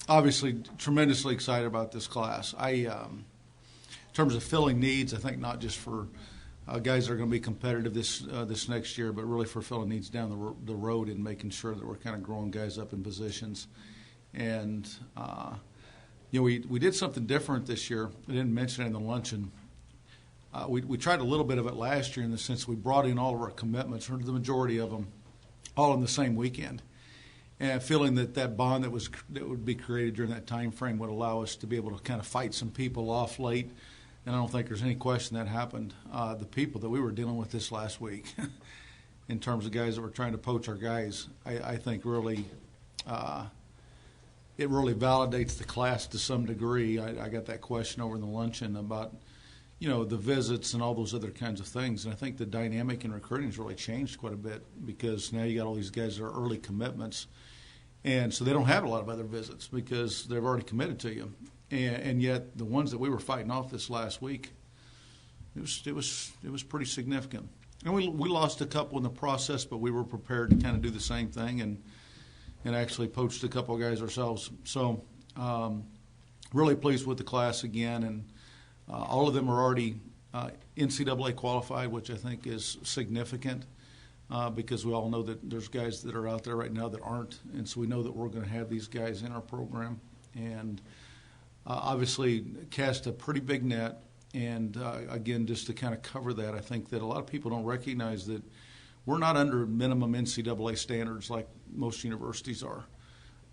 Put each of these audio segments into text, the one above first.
obviously tremendously excited about this class. In terms of filling needs, I think not just for guys that are going to be competitive this next year, but really for filling needs down the road and making sure that we're kind of growing guys up in positions. And we did something different this year. I didn't mention it in the luncheon. We tried a little bit of it last year in the sense we brought in all of our commitments, or the majority of them, all in the same weekend, and feeling that bond that would be created during that time frame would allow us to be able to kind of fight some people off late. And I don't think there's any question that happened. The people that we were dealing with this last week, in terms of guys that were trying to poach our guys, I think really it really validates the class to some degree. I got that question over in the luncheon about the visits and all those other kinds of things. And I think the dynamic in recruiting has really changed quite a bit, because now you got all these guys that are early commitments, and so they don't have a lot of other visits because they've already committed to you. And yet the ones that we were fighting off this last week, it was pretty significant. And we lost a couple in the process, but we were prepared to kind of do the same thing and actually poached a couple of guys ourselves. So really pleased with the class again, and all of them are already NCAA qualified, which I think is significant because we all know that there's guys that are out there right now that aren't, and so we know that we're going to have these guys in our program. And obviously cast a pretty big net, and again, just to kind of cover that, I think that a lot of people don't recognize that we're not under minimum NCAA standards like most universities are.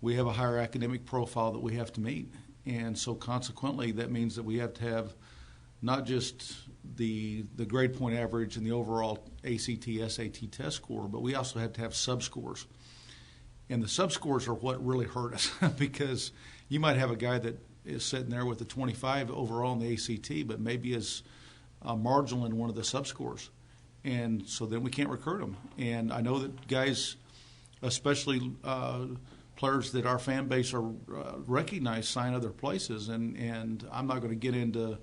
We have a higher academic profile that we have to meet, and so consequently that means that we have to have not just the grade point average and the overall ACT, SAT test score, but we also have to have sub-scores. And the sub-scores are what really hurt us because you might have a guy that is sitting there with a 25 overall in the ACT, but maybe is marginal in one of the sub-scores. And so then we can't recruit them. And I know that guys, especially players that our fan base are recognize, sign other places. And I'm not going to get into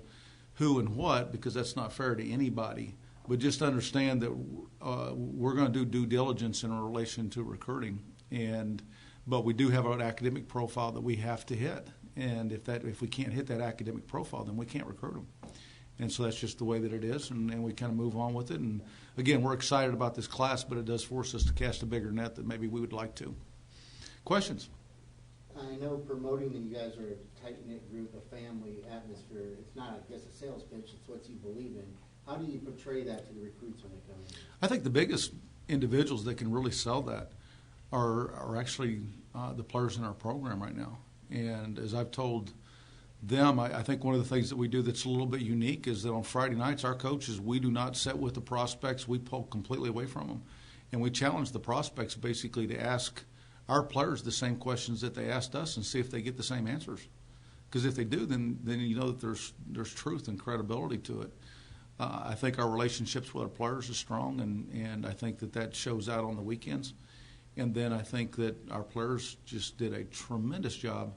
who and what because that's not fair to anybody. But just understand that we're going to do due diligence in relation to recruiting. But we do have an academic profile that we have to hit. And if we can't hit that academic profile, then we can't recruit them. And so that's just the way that it is, and we kind of move on with it. And, again, we're excited about this class, but it does force us to cast a bigger net than maybe we would like to. Questions? I know promoting that you guys are a tight-knit group, a family atmosphere. It's not, I guess, a sales pitch. It's what you believe in. How do you portray that to the recruits when they come in? I think the biggest individuals that can really sell that are actually the players in our program right now. And as I've told them, I think one of the things that we do that's a little bit unique is that on Friday nights, our coaches, we do not sit with the prospects. We pull completely away from them. And we challenge the prospects basically to ask our players the same questions that they asked us and see if they get the same answers. Because if they do, then you know that there's truth and credibility to it. I think our relationships with our players is strong, and I think that shows out on the weekends. And then I think that our players just did a tremendous job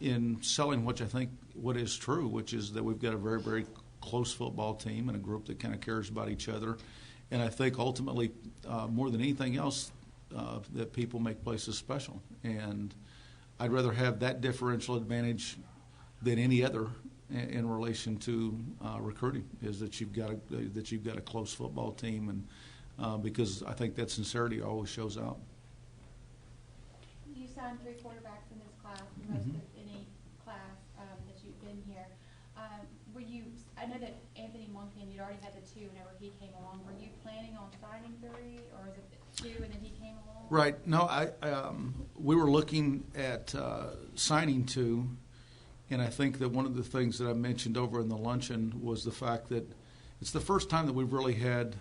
in selling what is true, which is that we've got a very, very close football team and a group that kind of cares about each other. And I think ultimately, more than anything else, that people make places special. And I'd rather have that differential advantage than any other in relation to recruiting, is that you've got a close football team, and because I think that sincerity always shows out. You signed 3 quarterbacks in this class, the most of any class that you've been here. I know that Anthony Monken, you'd already had the 2 whenever he came along. Were you planning on signing 3, or is it 2 and then he came along? Right. No, we were looking at signing 2, and I think that one of the things that I mentioned over in the luncheon was the fact that it's the first time that we've really had,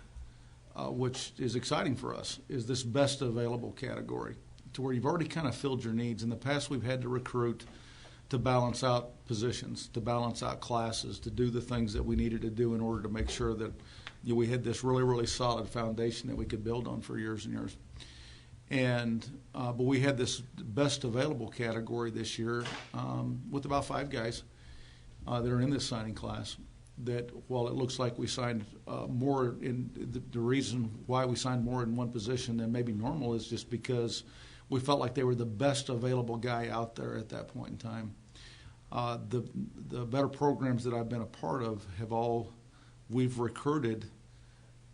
which is exciting for us, is this best available category, to where you've already kind of filled your needs. In the past, we've had to recruit to balance out positions, to balance out classes, to do the things that we needed to do in order to make sure that we had this really, really solid foundation that we could build on for years and years. And but we had this best available category this year with about 5 guys that are in this signing class. That while it looks like we signed more, the reason why we signed more in one position than maybe normal is just because we felt like they were the best available guy out there at that point in time. The better programs that I've been a part of we've recruited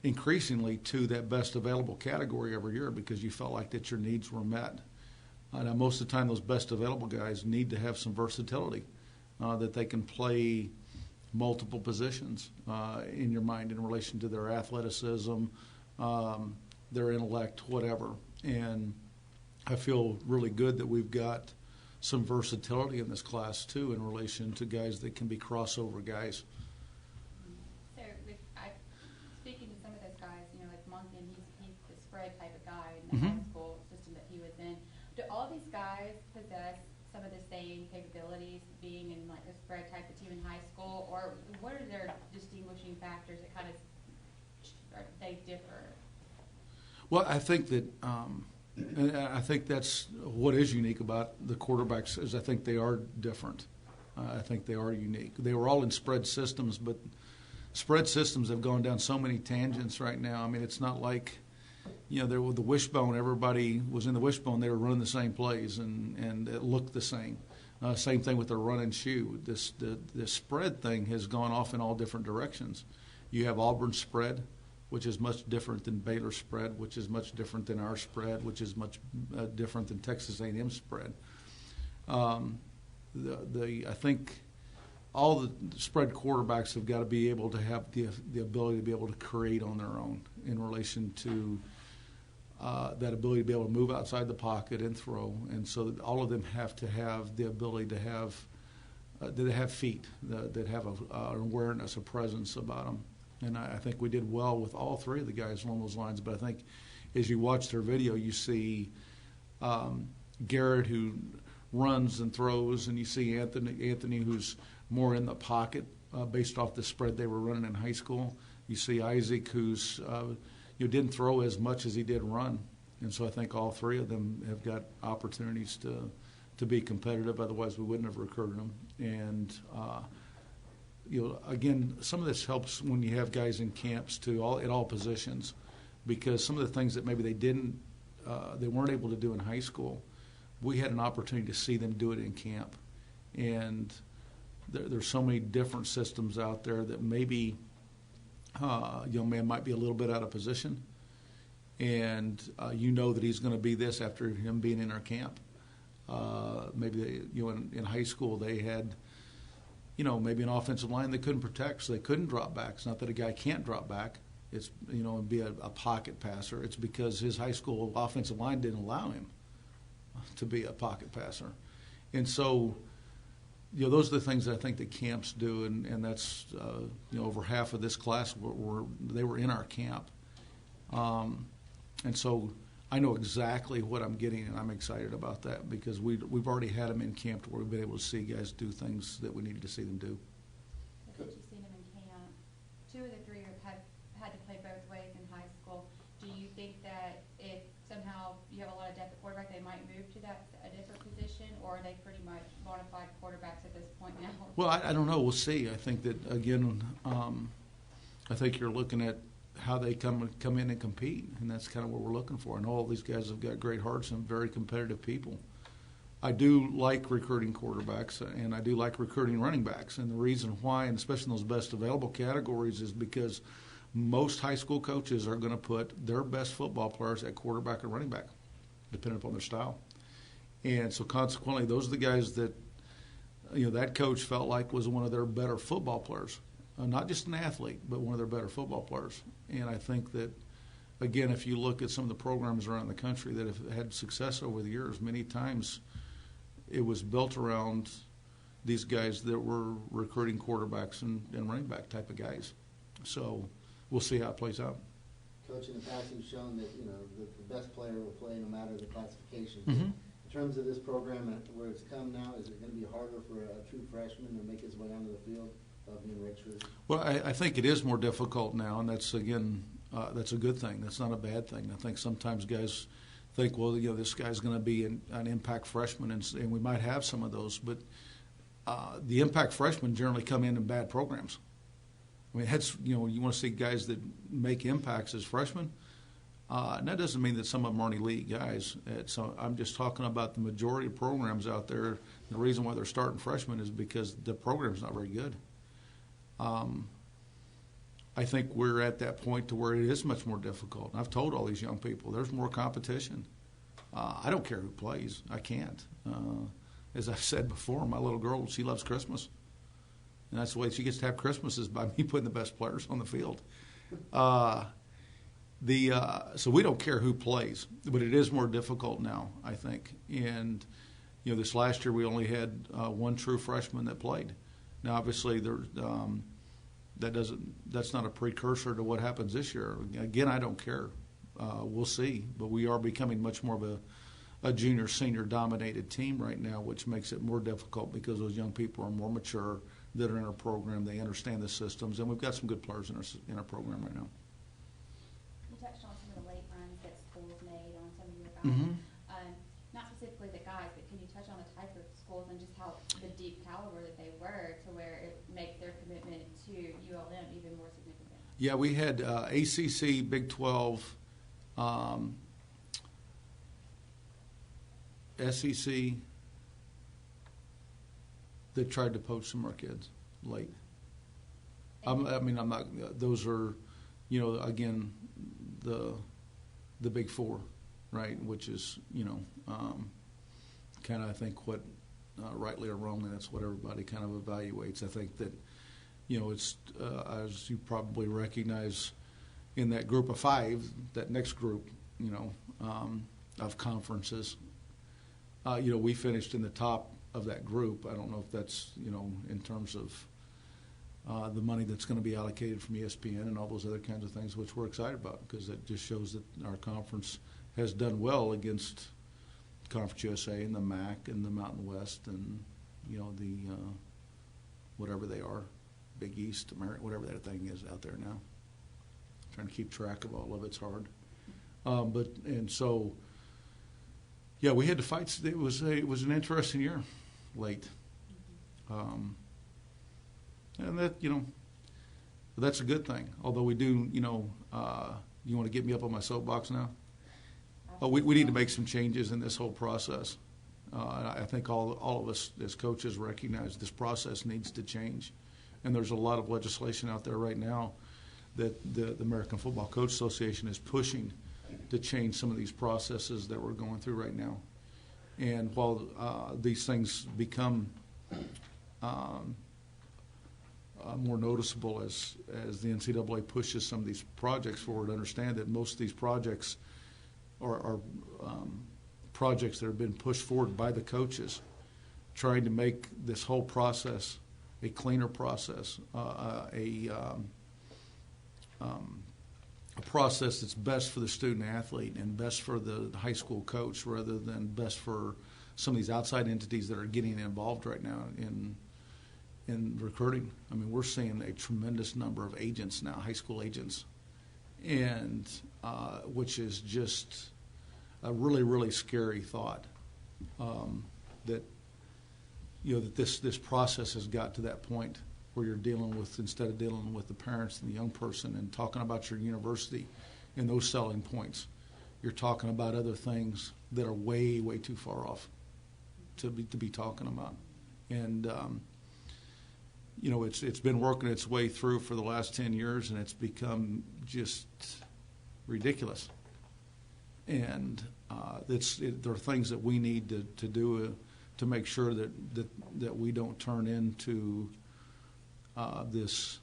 increasingly to that best available category every year because you felt like that your needs were met. Now, most of the time, those best available guys need to have some versatility, that they can play multiple positions in your mind in relation to their athleticism, their intellect, whatever. And I feel really good that we've got some versatility in this class, too, in relation to guys that can be crossover guys. So, speaking to some of those guys, like Monken, he's the spread type of guy in the high school system that he was in. Do all these guys possess some of the same capabilities being in like a spread type of team in high school, or what are their distinguishing factors that kind of they differ? Well, I think that, and I think that's what is unique about the quarterbacks is I think they are different. I think they are unique. They were all in spread systems, but spread systems have gone down so many tangents right now. I mean, it's not like, there with the wishbone, everybody was in the wishbone. They were running the same plays, and it looked the same. Same thing with the run and shoe. The spread thing has gone off in all different directions. You have Auburn spread, which is much different than Baylor spread, which is much different than our spread, which is much different than Texas A&M spread. I think all the spread quarterbacks have got to be able to have the ability to be able to create on their own in relation to that ability to be able to move outside the pocket and throw. And so all of them have to have the ability to have that have feet, that have an awareness, a presence about them. And I think we did well with all three of the guys along those lines. But I think as you watch their video, you see Garrett, who runs and throws, and you see Anthony who's more in the pocket based off the spread they were running in high school. You see Isaac, who's didn't throw as much as he did run. And so I think all three of them have got opportunities to be competitive. Otherwise, we wouldn't have recruited them. And again, some of this helps when you have guys in camps too, at all positions, because some of the things that maybe they weren't able to do in high school, we had an opportunity to see them do it in camp. And there's so many different systems out there that maybe a young man might be a little bit out of position, and that he's going to be this after him being in our camp. Maybe in high school they had maybe an offensive line they couldn't protect, so they couldn't drop back. It's not that a guy can't drop back. It's, and be a pocket passer. It's because his high school offensive line didn't allow him to be a pocket passer. And so, those are the things that I think that camps do, and that's, over half of this class they were in our camp. And so I know exactly what I'm getting, and I'm excited about that because we've already had them in camp where we've been able to see guys do things that we needed to see them do. Since you've seen them in camp, 2 of the 3 have had to play both ways in high school. Do you think that if somehow you have a lot of depth at quarterback, they might move to a different position, or are they pretty much bona fide quarterbacks at this point now? Well, I don't know. We'll see. I think that, again, I think you're looking at how they come in and compete, and that's kind of what we're looking for. And all these guys have got great hearts and very competitive people. I do like recruiting quarterbacks, and I do like recruiting running backs. And the reason why, and especially in those best available categories, is because most high school coaches are going to put their best football players at quarterback or running back, depending upon their style. And so consequently, those are the guys that, that coach felt like was one of their better football players. Not just an athlete, but one of their better football players. And I think that, again, if you look at some of the programs around the country that have had success over the years, many times it was built around these guys that were recruiting quarterbacks and running back type of guys. So we'll see how it plays out. Coach, in the past, you've shown that the best player will play no matter the classification. Mm-hmm. In terms of this program and where it's come now, is it going to be harder for a true freshman to make his way onto the field? Well, I think it is more difficult now, and that's, again, that's a good thing. That's not a bad thing. I think sometimes guys think, well, this guy's going to be an impact freshman, and we might have some of those, but the impact freshmen generally come in bad programs. I mean, you want to see guys that make impacts as freshmen. And that doesn't mean that some of them aren't elite guys. I'm just talking about the majority of programs out there. The reason why they're starting freshmen is because the program's not very good. I think we're at that point to where it is much more difficult. And I've told all these young people, there's more competition. I don't care who plays. I can't. As I've said before, my little girl, she loves Christmas. And that's the way she gets to have Christmas is by me putting the best players on the field. So we don't care who plays, but it is more difficult now, I think. And, this last year we only had one true freshman that played. Now, obviously, that's not a precursor to what happens this year. Again, I don't care. We'll see. But we are becoming much more of a junior, senior dominated team right now, which makes it more difficult because those young people are more mature that are in our program. They understand the systems, and we've got some good players in our program right now. You touched on some of the late runs that schools made on some of your guys. Mm-hmm. Not specifically the guys, but can you touch on the type of schools and just how the deep caliber that they were to where it makes their commitment to ULM even more significant? Yeah, we had ACC, Big 12, SEC that tried to poach some of our kids late. I'm not. Those are, again, the Big Four, right? Which is, kind of I think what, rightly or wrongly, that's what everybody kind of evaluates. I think that, it's as you probably recognize in that group of five, that next group, of conferences. We finished in the top of that group. I don't know if that's, in terms of the money that's going to be allocated from ESPN and all those other kinds of things, which we're excited about because it just shows that our conference has done well against Conference USA and the MAC and the Mountain West and, the whatever they are, Big East, America, whatever that thing is out there now. Trying to keep track of all of it's hard. Yeah, we had to fight. It was an interesting year, late, and that that's a good thing. Although we do, you want to get me up on my soapbox now? We need to make some changes in this whole process. I think all of us as coaches recognize this process needs to change, and there's a lot of legislation out there right now that the American Football Coach Association is pushing to change some of these processes that we're going through right now. And while these things become more noticeable as the NCAA pushes some of these projects forward, understand that most of these projects are projects that have been pushed forward by the coaches, trying to make this whole process a cleaner process, a process that's best for the student athlete and best for the high school coach rather than best for some of these outside entities that are getting involved right now in recruiting. I mean, we're seeing a tremendous number of agents now, high school agents, and which is just a really, really scary thought that that this process has got to that point where you're dealing with, instead of dealing with the parents and the young person and talking about your university and those selling points, you're talking about other things that are way, way too far off to be talking about. And it's been working its way through for the last 10 years, and it's become just ridiculous. And there are things that we need to do to make sure that we don't turn into this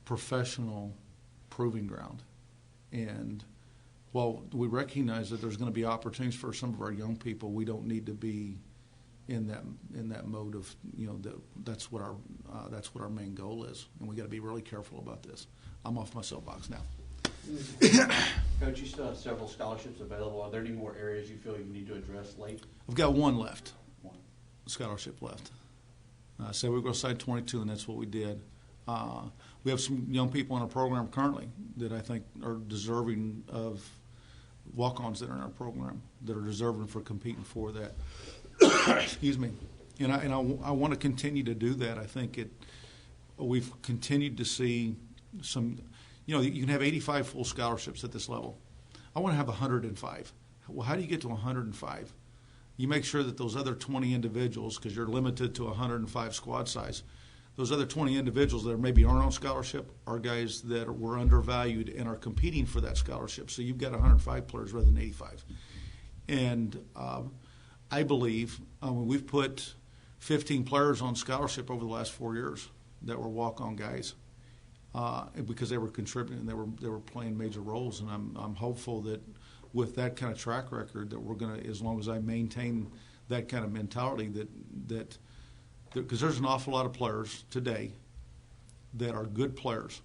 professional proving ground. And while we recognize that there's going to be opportunities for some of our young people, we don't need to be in that mode of that's what our main goal is, and we got to be really careful about this. I'm off my soapbox now. Coach, you still have several scholarships available. Are there any more areas you feel you need to address late? I've got one left. Scholarship left. So we're going to sign 22, and that's what we did. We have some young people in our program currently that I think are deserving of walk-ons that are in our program that are deserving for competing for that. Excuse me. And I want to continue to do that. I think we've continued to see you can have 85 full scholarships at this level. I want to have 105. Well, how do you get to 105? You make sure that those other 20 individuals, because you're limited to 105 squad size, those other 20 individuals that maybe aren't on scholarship are guys that were undervalued and are competing for that scholarship. So you've got 105 players rather than 85. And I believe we've put 15 players on scholarship over the last 4 years that were walk-on guys because they were contributing, they were playing major roles. And I'm hopeful that with that kind of track record that we're going to, as long as I maintain that kind of mentality, that because there's an awful lot of players today that are good players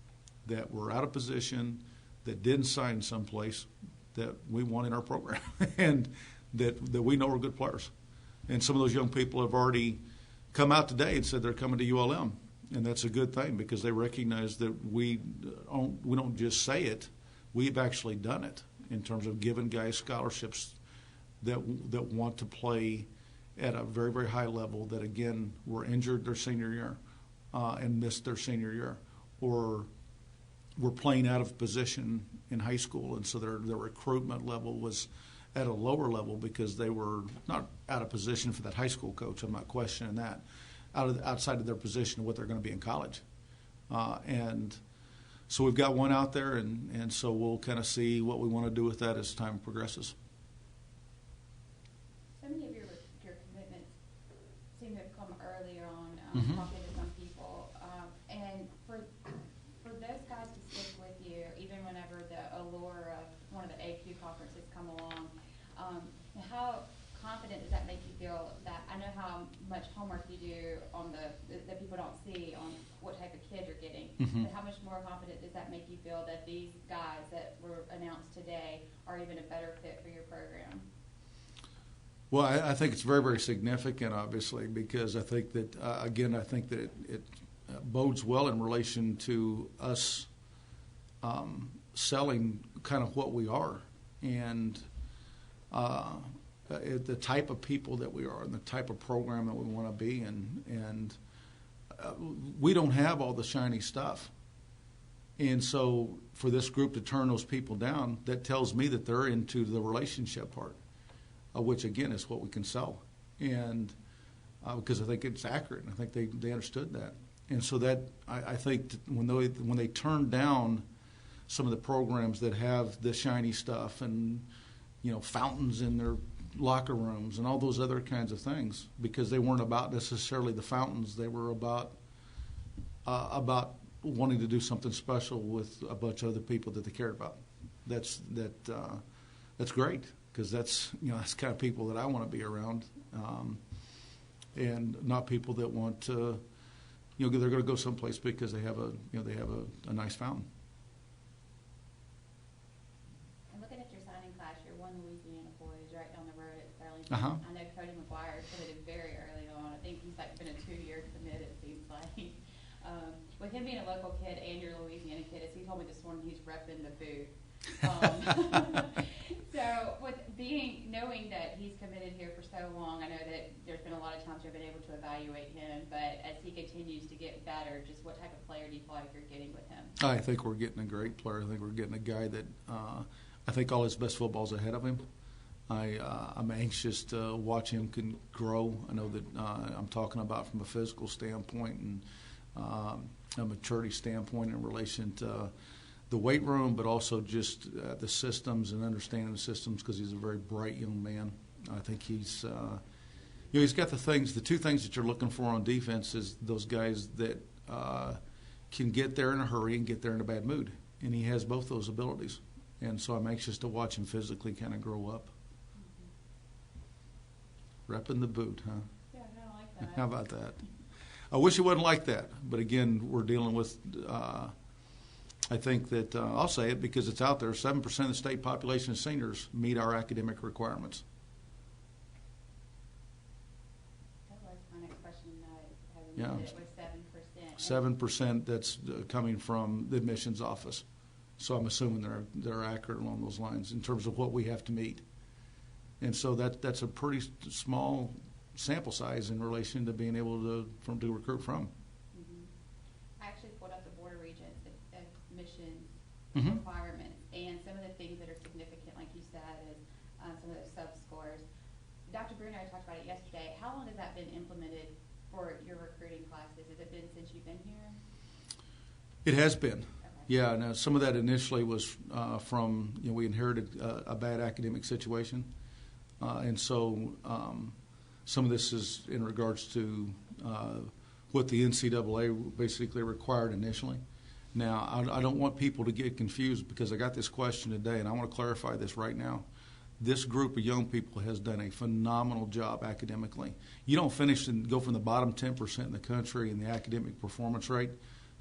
that were out of position, that didn't sign someplace that we want in our program, and that we know are good players. And some of those young people have already come out today and said they're coming to ULM, and that's a good thing because they recognize that we don't just say it, we've actually done it in terms of giving guys scholarships that want to play at a very, very high level that, again, were injured their senior year and missed their senior year, or were playing out of position in high school, and so their recruitment level was at a lower level because they were not out of position for that high school coach. I'm not questioning that. Outside of their position of what they're going to be in college. And so we've got one out there, and so we'll kind of see what we want to do with that as time progresses. So many of your commitments seem to have come earlier on, Mm-hmm. talking to some people, and for those guys to stick with you, even whenever the allure of one of the AQ conferences come along, how confident does that make you feel that, I know how much homework you do on that people don't see on what type of kid you're getting, Mm-hmm. but how much more confident does that make you feel that these guys that were announced today are even a better fit for your program? Well, I think it's very, very significant, obviously, because I think that, again, I think that it bodes well in relation to us selling kind of what we are and the type of people that we are and the type of program that we want to be in. And we don't have all the shiny stuff. And so for this group to turn those people down, that tells me that they're into the relationship part, which, again, is what we can sell. And because I think it's accurate, and I think they understood that. And so that I think when they turn down some of the programs that have the shiny stuff and, fountains in their locker rooms and all those other kinds of things, because they weren't about necessarily the fountains, they were about wanting to do something special with a bunch of other people that they cared about. That's great, because that's that's the kind of people that I want to be around, and not people that want to they're going to go someplace because they have a nice fountain. And looking at your signing class, you're one Louisiana boys right down the road at Sterling. Uh-huh. I know Cody McGuire committed very early on. I think he's been a 2-year commit, it seems like. With him being a local kid and your Louisiana kid, as he told me this morning, he's repping the booth. So with knowing that he's committed here for so long, I know that there's been a lot of times you've been able to evaluate him, but as he continues to get better, just what type of player do you feel like you're getting with him? I think we're getting a great player. I think we're getting a guy that I think all his best football's ahead of him. I'm anxious to watch him grow. I know that I'm talking about from a physical standpoint and a maturity standpoint in relation to the weight room, but also just the systems and understanding the systems, because he's a very bright young man. I think he's got the two things that you're looking for on defense is those guys that can get there in a hurry and get there in a bad mood, and he has both those abilities. And so I'm anxious to watch him physically kind of grow up. Repping the boot, huh? Yeah, I like that. How about that? I wish it wasn't like that, but again, we're dealing with. I think that I'll say it because it's out there. 7% of the state population of seniors meet our academic requirements. That was my next question. Yeah. It was 7%. 7% that's coming from the admissions office. So I'm assuming they're accurate along those lines in terms of what we have to meet. And so that's a pretty small sample size in relation to being able to recruit from. Mm-hmm. I actually pulled up the border regions. Mhm. requirements, and some of the things that are significant, like you said, is some of those sub-scores. Dr. Bruno talked about it yesterday. How long has that been implemented for your recruiting classes? Has it been since you've been here? It has been. Okay. Yeah, now some of that initially was from, we inherited a bad academic situation. And so some of this is in regards to what the NCAA basically required initially. Now, I don't want people to get confused because I got this question today, and I want to clarify this right now. This group of young people has done a phenomenal job academically. You don't finish and go from the bottom 10% in the country in the academic performance rate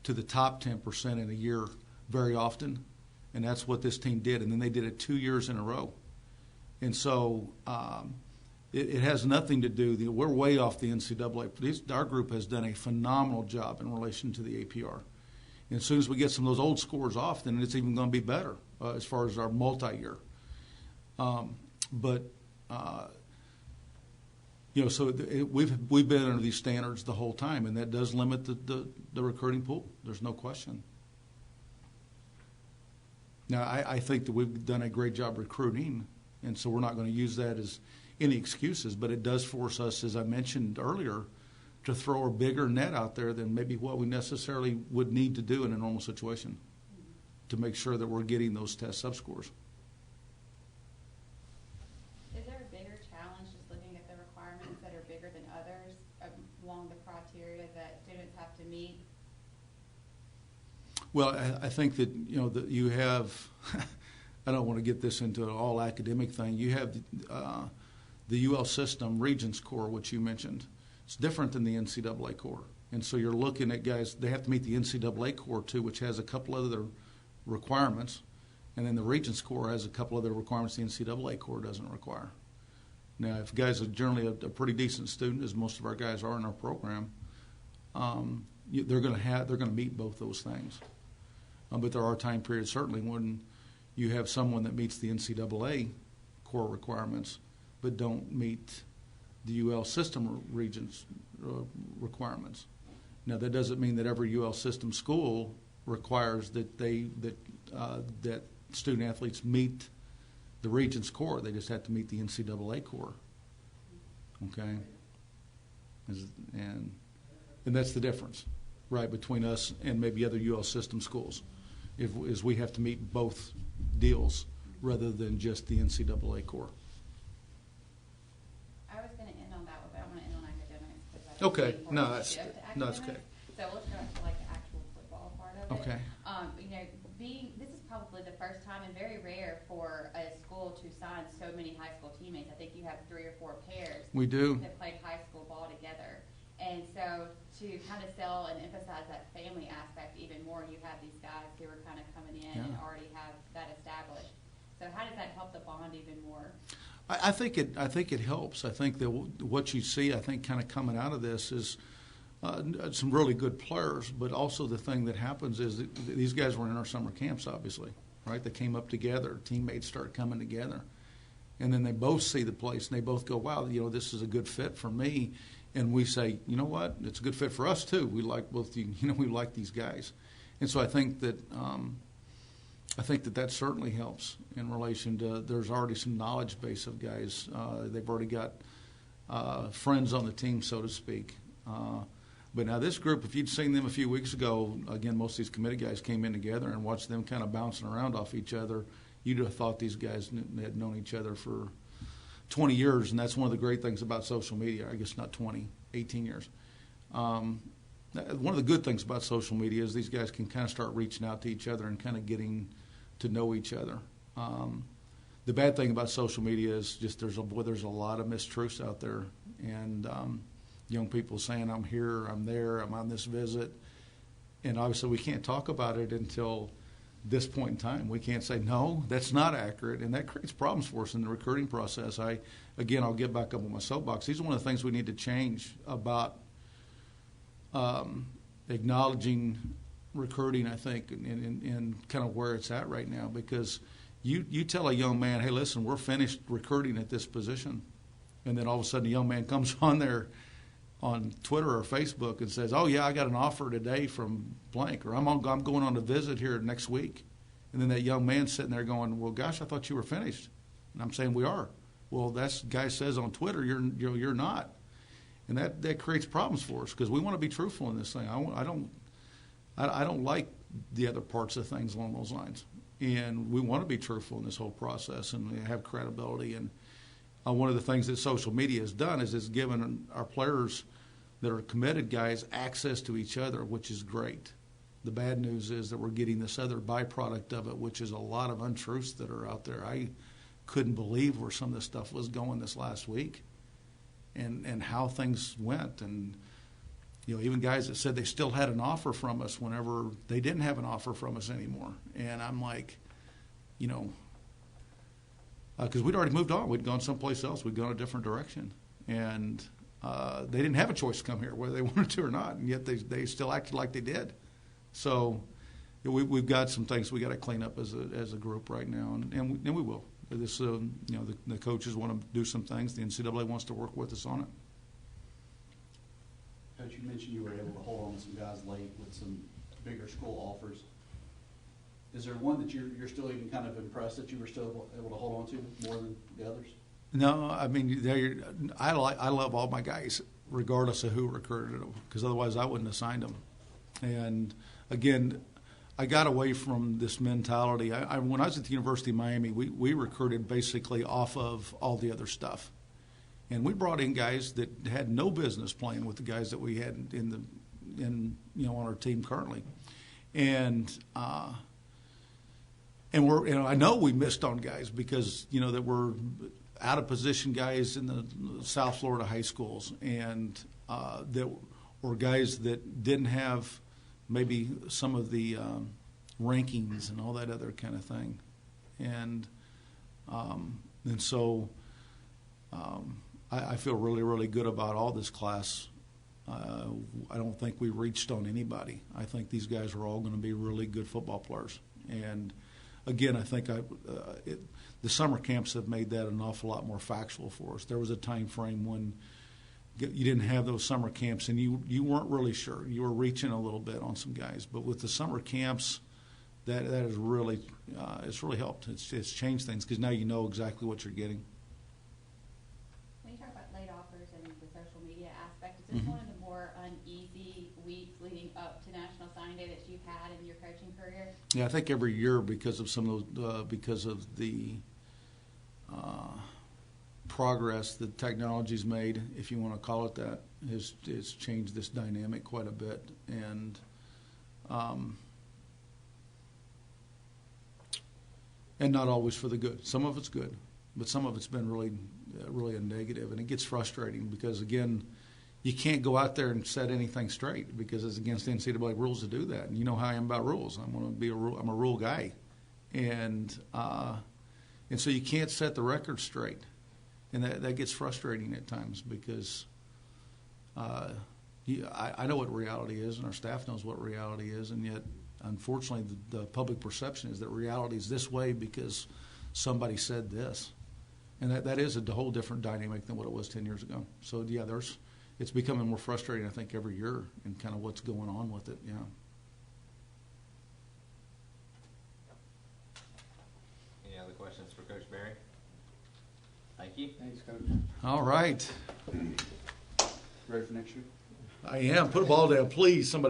to the top 10% in a year very often, and that's what this team did. And then they did it 2 years in a row. And so it has nothing to do. We're way off the NCAA. Our group has done a phenomenal job in relation to the APR. And as soon as we get some of those old scores off, then it's even going to be better as far as our multi-year. So we've been under these standards the whole time, and that does limit the recruiting pool. There's no question. Now, I think that we've done a great job recruiting, and so we're not going to use that as any excuses, but it does force us, as I mentioned earlier, to throw a bigger net out there than maybe what we necessarily would need to do in a normal situation to make sure that we're getting those test sub-scores. Is there a bigger challenge just looking at the requirements that are bigger than others along the criteria that students have to meet? Well, I think that, that you have, I don't want to get this into an all academic thing. You have the UL system Regents Core, which you mentioned. It's different than the NCAA core. And so you're looking at guys, they have to meet the NCAA core too, which has a couple other requirements. And then the Regents Core has a couple other requirements the NCAA core doesn't require. Now, if guys are generally a pretty decent student, as most of our guys are in our program, they're going to meet both those things. But there are time periods certainly when you have someone that meets the NCAA core requirements but don't meet the UL system Regents requirements. Now, that doesn't mean that every UL system school requires that that student athletes meet the Regents core. They just have to meet the NCAA core. Okay, and that's the difference, right, between us and maybe other UL system schools. Is we have to meet both deals rather than just the NCAA core. I was going to end on that one, but I want to end on academics. Okay, that's okay. So let's go to like the actual football part of it. Okay. This is probably the first time and very rare for a school to sign so many high school teammates. I think you have 3 or 4 pairs. We do. That played high school ball together. And so to kind of sell and emphasize that family aspect even more, you have these guys who are kind of coming in and already have that established. So how does that help the bond even more? I think it helps. I think that what you see, kind of coming out of this is some really good players, but also the thing that happens is that these guys were in our summer camps, obviously, right? They came up together. Teammates start coming together. And then they both see the place, and they both go, wow, this is a good fit for me. And we say, you know what? It's a good fit for us, too. We like both, we like these guys. And so I think that that certainly helps in relation to there's already some knowledge base of guys. They've already got friends on the team, so to speak. But now this group, if you'd seen them a few weeks ago, again, most of these committee guys came in together and watched them kind of bouncing around off each other. You'd have thought these guys had known each other for 20 years, and that's one of the great things about social media. I guess not 20, 18 years. One of the good things about social media is these guys can kind of start reaching out to each other and kind of getting to know each other. The bad thing about social media is just there's a lot of mistruths out there, and young people saying, I'm here, I'm there, I'm on this visit. And obviously we can't talk about it until this point in time. We can't say, no, that's not accurate, and that creates problems for us in the recruiting process. I'll get back up on my soapbox. These are one of the things we need to change about acknowledging recruiting, I think, and kind of where it's at right now. Because you tell a young man, hey, listen, we're finished recruiting at this position, and then all of a sudden a young man comes on there on Twitter or Facebook and says, oh, yeah, I got an offer today from blank, or I'm going on a visit here next week. And then that young man sitting there going, well, gosh, I thought you were finished. And I'm saying we are. Well, that guy says on Twitter, you're not. And that creates problems for us because we want to be truthful in this thing. I don't like the other parts of things along those lines. And we want to be truthful in this whole process and have credibility. And one of the things that social media has done is it's given our players that are committed guys access to each other, which is great. The bad news is that we're getting this other byproduct of it, which is a lot of untruths that are out there. I couldn't believe where some of this stuff was going this last week and how things went. And, you know, even guys that said they still had an offer from us whenever they didn't have an offer from us anymore. And I'm like, you know, because we'd already moved on. We'd gone someplace else. We'd gone a different direction. And they didn't have a choice to come here, whether they wanted to or not, and yet they still acted like they did. So we've got some things we got to clean up as a group right now, and we will. This, you know, the coaches want to do some things. The NCAA wants to work with us on it. Coach, you mentioned you were able to hold on to some guys late with some bigger school offers. Is there one that you're still even kind of impressed that you were still able to hold on to more than the others? No, I mean, I love all my guys, regardless of who recruited them, because otherwise I wouldn't have signed them. And again, I got away from this mentality. When I was at the University of Miami, we recruited basically off of all the other stuff, and we brought in guys that had no business playing with the guys that we had on our team currently, and we're, you know, I know we missed on guys because, you know, that were out of position guys in the South Florida high schools, and that were guys that didn't have maybe some of the rankings and all that other kind of thing. And so I feel really, really good about all this class. I don't think we reached on anybody. I think these guys are all going to be really good football players. And again, I think the summer camps have made that an awful lot more factual for us. There was a time frame when you didn't have those summer camps, and you weren't really sure. You were reaching a little bit on some guys, but with the summer camps, that has really it's really helped. It's changed things because now you know exactly what you're getting. When you talk about late offers and the social media aspect, is this one of the more uneasy weeks leading up to National Signing Day that you've had in your coaching career? Yeah, I think every year because of some of those, because of the progress that technology's made, if you want to call it that, has changed this dynamic quite a bit, and not always for the good. Some of it's good, but some of it's been really, really a negative, and it gets frustrating because, again, you can't go out there and set anything straight because it's against NCAA rules to do that. And you know how I am about rules. I'm a rule guy, and so you can't set the record straight. And that gets frustrating at times because I know what reality is, and our staff knows what reality is, and yet, unfortunately, the public perception is that reality is this way because somebody said this. And that is a whole different dynamic than what it was 10 years ago. So, yeah, it's becoming more frustrating, I think, every year and kind of what's going on with it, yeah. Any other questions for Coach Berry? Thank you. Thanks, Coach. All right. Ready for next year? I am. Put a ball down, please, somebody.